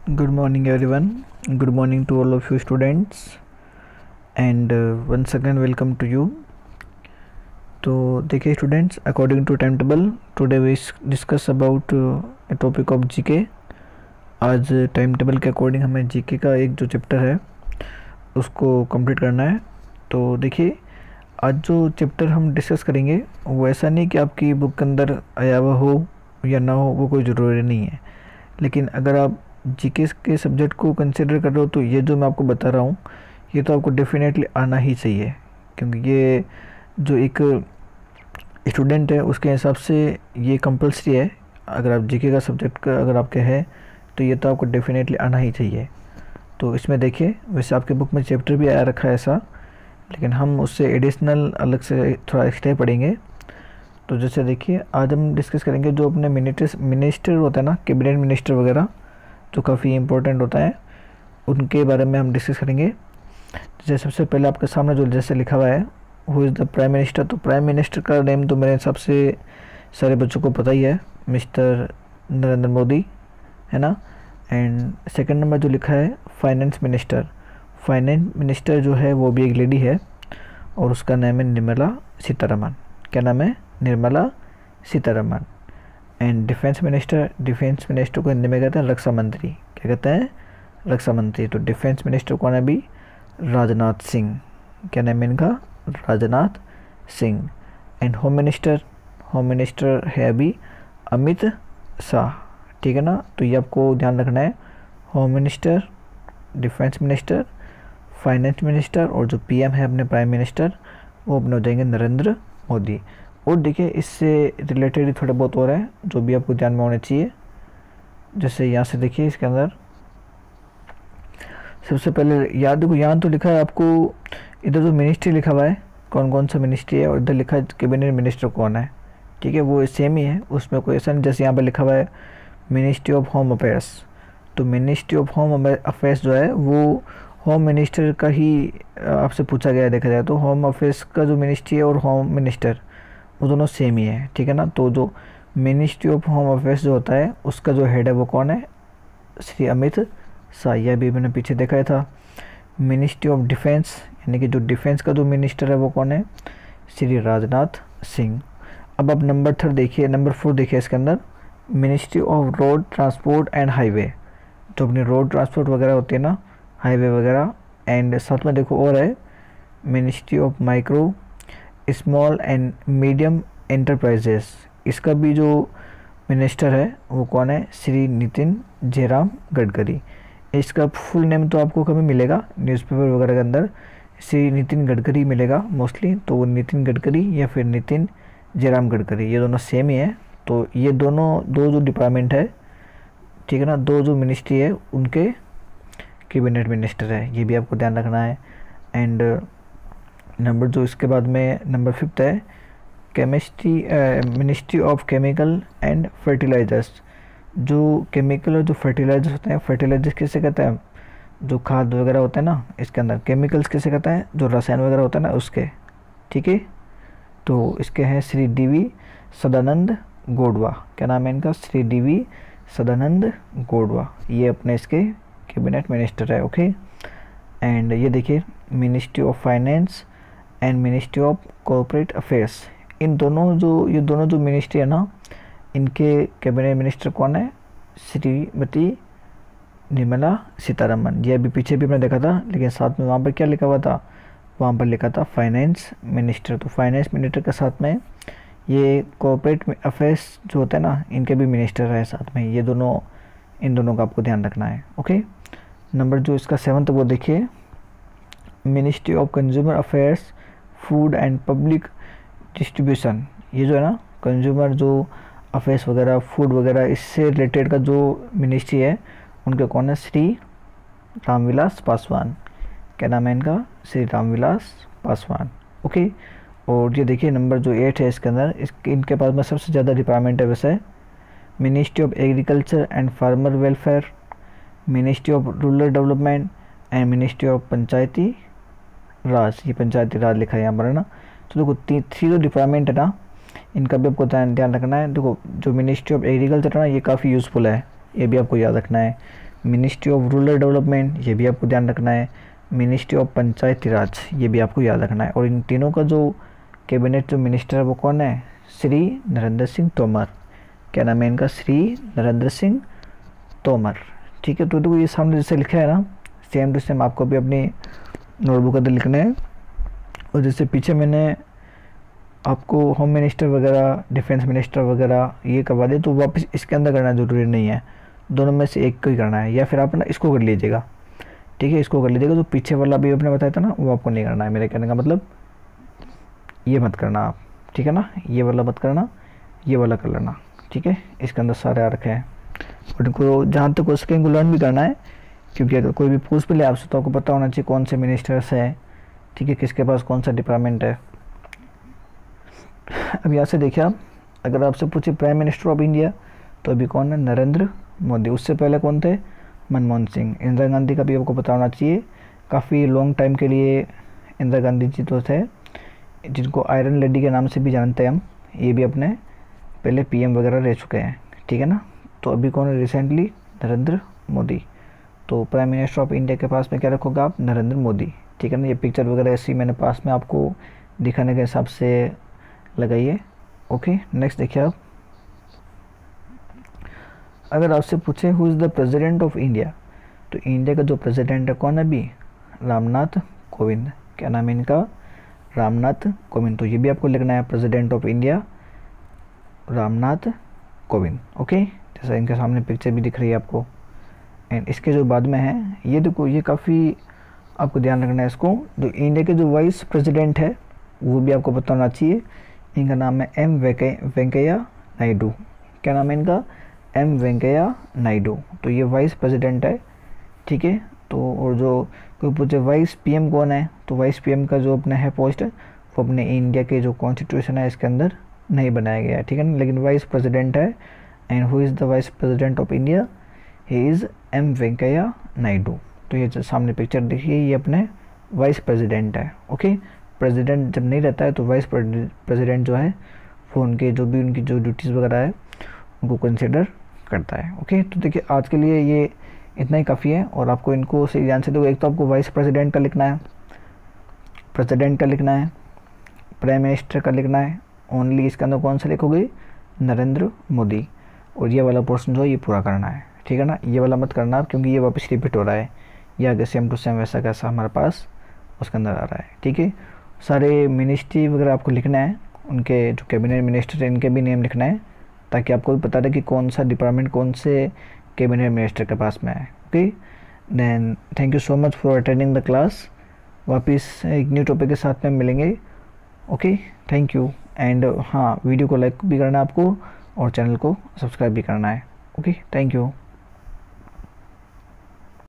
Good morning, everyone. Good morning to all of you students, and once again welcome to you. तो देखिए students, according to time table today we discuss about a topic of GK. आज time table के according हमें GK का एक जो chapter है उसको कंप्लीट करना है। तो देखिए आज जो चैप्टर हम डिस्कस करेंगे वो ऐसा नहीं कि आपकी बुक के अंदर आया हुआ हो या ना हो, वो कोई ज़रूरी नहीं है। लेकिन अगर आप जीके के सब्जेक्ट को कंसिडर कर रहे हो तो ये जो मैं आपको बता रहा हूँ ये तो आपको डेफिनेटली आना ही चाहिए, क्योंकि ये जो एक स्टूडेंट है उसके हिसाब से ये कंपल्सरी है। अगर आप जीके का सब्जेक्ट का अगर आपके है तो ये तो आपको डेफिनेटली आना ही चाहिए। तो इसमें देखिए, वैसे आपके बुक में चैप्टर भी आया रखा है ऐसा, लेकिन हम उससे एडिशनल अलग से थोड़ा एक्स्ट्रा पढ़ेंगे। तो जैसे देखिए आज हम डिस्कस करेंगे जो अपने मिनिस्टर होता है ना, कैबिनेट मिनिस्टर वगैरह, जो काफ़ी इम्पोर्टेंट होता है, उनके बारे में हम डिस्कस करेंगे। जैसे सबसे पहले आपके सामने जो जैसे लिखा हुआ है who is the prime minister, तो प्राइम मिनिस्टर का नेम तो मेरे हिसाब से सारे बच्चों को पता ही है, मिस्टर नरेंद्र मोदी, है ना। एंड सेकंड नंबर जो लिखा है फाइनेंस मिनिस्टर, फाइनेंस मिनिस्टर जो है वो भी एक लेडी है और उसका नाम है निर्मला सीतारमण। क्या नाम है? Nirmala Sitharaman. And defence minister को हिंदी में कहते हैं रक्षा मंत्री। क्या कहते हैं? रक्षा मंत्री। तो डिफेंस मिनिस्टर कौन है अभी? राजनाथ सिंह। क्या नाम है इनका? Rajnath Singh. And home minister है अभी अमित शाह। ठीक है ना। तो ये आपको ध्यान रखना है, home minister, defence minister, finance minister और जो पीएम है अपने प्राइम मिनिस्टर वो अपने हो जाएंगे नरेंद्र मोदी। और देखिए इससे रिलेटेड थोड़े बहुत और हैं जो भी आपको ध्यान में होने चाहिए। जैसे यहाँ से देखिए इसके अंदर सबसे पहले याद देखो, यहाँ तो लिखा है आपको, इधर जो मिनिस्ट्री लिखा हुआ है कौन कौन सा मिनिस्ट्री है और इधर लिखा है कैबिनेट मिनिस्टर कौन है। ठीक है, वो सेम ही है, उसमें कोई ऐसा नहीं। जैसे यहाँ पर लिखा हुआ है मिनिस्ट्री ऑफ होम अफेयर्स, तो मिनिस्ट्री ऑफ होम अफेयर्स जो है वो होम मिनिस्टर का ही आपसे पूछा गया है। देखा जाए तो होम अफेयर्स का जो मिनिस्ट्री है और होम मिनिस्टर वो दोनों सेम ही है। ठीक है ना। तो जो मिनिस्ट्री ऑफ होम अफेयर्स जो होता है उसका जो हेड है वो कौन है? श्री अमित शाह। यह भी मैंने पीछे देखा था। मिनिस्ट्री ऑफ डिफेंस यानी कि जो डिफेंस का जो मिनिस्टर है वो कौन है? श्री राजनाथ सिंह। अब आप नंबर 4 देखिए इसके अंदर ministry of road transport and highway, जो अपनी रोड ट्रांसपोर्ट वगैरह होती है ना, हाईवे वगैरह। एंड साथ में देखो और है ministry of micro small and medium enterprises. इसका भी जो मिनिस्टर है वो कौन है? श्री नितिन जयराम गडकरी। इसका फुल नेम तो आपको कभी मिलेगा न्यूज़पेपर वगैरह के अंदर, श्री नितिन गडकरी मिलेगा मोस्टली। तो वो नितिन गडकरी या फिर नितिन जयराम गडकरी, ये दोनों सेम ही है। तो ये दोनों दो जो डिपार्टमेंट है, ठीक है ना, दो जो मिनिस्ट्री है उनके कैबिनेट मिनिस्टर है, ये भी आपको ध्यान रखना है। एंड नंबर जो इसके बाद में नंबर 5 है ministry of chemical and fertilisers. जो केमिकल और जो फर्टिलाइजर्स होते हैं, फर्टिलाइजर्स किसे कहते हैं? जो खाद वगैरह होता है ना इसके अंदर। केमिकल्स किसे कहते हैं? जो रसायन वगैरह होता है ना उसके। ठीक है। तो इसके हैं श्री डीवी सदानंद गौड़वा। क्या नाम है इनका? श्री डीवी सदानंद गौड़वा। ये अपने इसके कैबिनेट मिनिस्टर है। ओके। एंड ये देखिए ministry of finance and ministry of corporate affairs, ये दोनों जो मिनिस्ट्री है ना, इनके कैबिनेट मिनिस्टर कौन है? श्रीमती निर्मला सीतारमण। ये अभी पीछे भी मैंने देखा था, लेकिन साथ में वहाँ पर क्या लिखा हुआ था? वहाँ पर लिखा था फाइनेंस मिनिस्टर। तो फाइनेंस मिनिस्टर के साथ में ये कॉर्पोरेट अफेयर्स जो होते हैं ना, इनके भी मिनिस्टर है साथ में। ये दोनों, इन दोनों का आपको ध्यान रखना है। ओके। नंबर जो इसका 7 वो देखिए ministry of consumer affairs food and public distribution. ये जो है ना कंज्यूमर जो अफेयर्स वगैरह, फूड वगैरह, इससे रिलेटेड का जो मिनिस्ट्री है उनके कौन है? श्री रामविलास पासवान। क्या नाम है इनका? श्री रामविलास पासवान। ओके। और ये देखिए नंबर जो 8 है इसके अंदर, इनके पास में सबसे ज़्यादा डिपार्टमेंट है वैसे। Ministry of agriculture and farmer welfare, ministry of rural development and ministry of Panchayati Raj. ये पंचायती राज लिखा है यहाँ पर, है ना। तो देखो 3 जो डिपार्टमेंट है ना, इनका भी आपको ध्यान रखना है। देखो जो मिनिस्ट्री ऑफ एग्रीकल्चर है ना, ये काफ़ी यूज़फुल है, ये भी आपको याद रखना है। मिनिस्ट्री ऑफ रूरल डेवलपमेंट, ये भी आपको ध्यान रखना है, मिनिस्ट्री ऑफ पंचायती राज, ये भी आपको याद रखना है। और इन तीनों का जो कैबिनेट जो मिनिस्टर है वो कौन है, श्री नरेंद्र सिंह तोमर। क्या नाम है इनका, श्री नरेंद्र सिंह तोमर। ठीक है, तो देखो ये सामने जैसे लिखा है ना, सेम टू सेम आपको भी अपनी नोटबुक अंदर लिखना है। और जैसे पीछे मैंने आपको होम मिनिस्टर वगैरह, डिफेंस मिनिस्टर वगैरह ये करवा दे, तो वापस इसके अंदर करना ज़रूरी नहीं है, दोनों में से एक को ही करना है, या फिर आप ना इसको कर लीजिएगा। ठीक है, इसको कर लीजिएगा। जो पीछे वाला भी आपने बताया था ना, वो आपको नहीं करना है। मेरे कहने का मतलब ये मत करना आप, ठीक है ना, ये वाला मत करना, ये वाला कर लेना। ठीक है, इसके अंदर सारे आ रखे हैं। और इनको जहाँ तक हो सके इनको लर्न भी करना है, क्योंकि अगर कोई भी पूछ भी ले आपसे तो आपको पता होना चाहिए कौन से मिनिस्टर्स हैं, ठीक है, किसके पास कौन सा डिपार्टमेंट है। अब यहाँ से देखिए आप, अगर आपसे पूछे प्राइम मिनिस्टर ऑफ इंडिया तो अभी कौन है, नरेंद्र मोदी। उससे पहले कौन थे, मनमोहन सिंह। इंदिरा गांधी का भी आपको पता होना चाहिए, काफ़ी लॉन्ग टाइम के लिए इंदिरा गांधी जी तो थे, जिनको आयरन लेडी के नाम से भी जानते हैं हम। ये भी अपने पहले पीएम वगैरह रह चुके हैं, ठीक है ना। तो अभी कौन है रिसेंटली, नरेंद्र मोदी। तो प्राइम मिनिस्टर ऑफ इंडिया के पास में क्या रखोगे आप, नरेंद्र मोदी, ठीक है ना। ये पिक्चर वगैरह ऐसी मैंने पास में आपको दिखाने के हिसाब से लगाइए। ओके, नेक्स्ट देखिए आप, अगर आपसे पूछे who is the president of India, तो इंडिया का जो प्रेसिडेंट है कौन है अभी, रामनाथ कोविंद। क्या नाम है इनका, रामनाथ कोविंद। तो ये भी आपको लिखना है, president of India Ramnath Kovind. Okay, जैसा इनके सामने पिक्चर भी दिख रही है आपको। एंड इसके जो बाद में है, ये देखो, ये काफ़ी आपको ध्यान रखना है इसको। जो इंडिया के जो वाइस प्रेसिडेंट है वो भी आपको पता होना चाहिए। इनका नाम है एम वेंकैया नायडू। क्या नाम है इनका, एम वेंकैया नायडू। तो ये वाइस प्रेसिडेंट है, ठीक है। तो और जो कोई पूछे वाइस पीएम कौन है, तो वाइस पीएम का जो अपना है पोस्ट वो अपने इंडिया के जो कॉन्स्टिट्यूशन है इसके अंदर नहीं बनाया गया है, ठीक है ना, लेकिन वाइस प्रेसिडेंट है। And who is the vice president of India, he is M Venkaiah Naidu. तो ये जो सामने पिक्चर देखिए, ये अपने वाइस प्रेसिडेंट है। ओके, प्रेसिडेंट जब नहीं रहता है तो वाइस प्रेसिडेंट जो है वो उनके जो भी उनकी जो ड्यूटीज़ वगैरह है उनको कंसिडर करता है। ओके, तो देखिए आज के लिए ये इतना ही काफ़ी है। और आपको इनको सही ध्यान से देखो, एक तो आपको वाइस प्रेसिडेंट का लिखना है, प्रेसिडेंट का लिखना है, प्राइम मिनिस्टर का लिखना है। ओनली इसके अंदर कौन सा लिखोगे, नरेंद्र मोदी। और ये वाला पोर्शन जो है ये पूरा करना है, ठीक है ना। ये वाला मत करना आप, क्योंकि ये वापस रिपीट हो रहा है, ये आगे सेम टू सेम वैसा कैसा हमारे पास उसके अंदर आ रहा है, ठीक है। सारे मिनिस्ट्री वगैरह आपको लिखना है, उनके जो कैबिनेट मिनिस्टर हैं इनके भी नेम लिखना है, ताकि आपको भी पता रहे कि कौन सा डिपार्टमेंट कौन से कैबिनेट मिनिस्टर के पास में है। Okay, then thank you so much for attending the class. वापस एक न्यू टॉपिक के साथ में मिलेंगे। Okay, thank you. एंड हाँ, वीडियो को लाइक भी करना है आपको और चैनल को सब्सक्राइब भी करना है। Okay, thank you.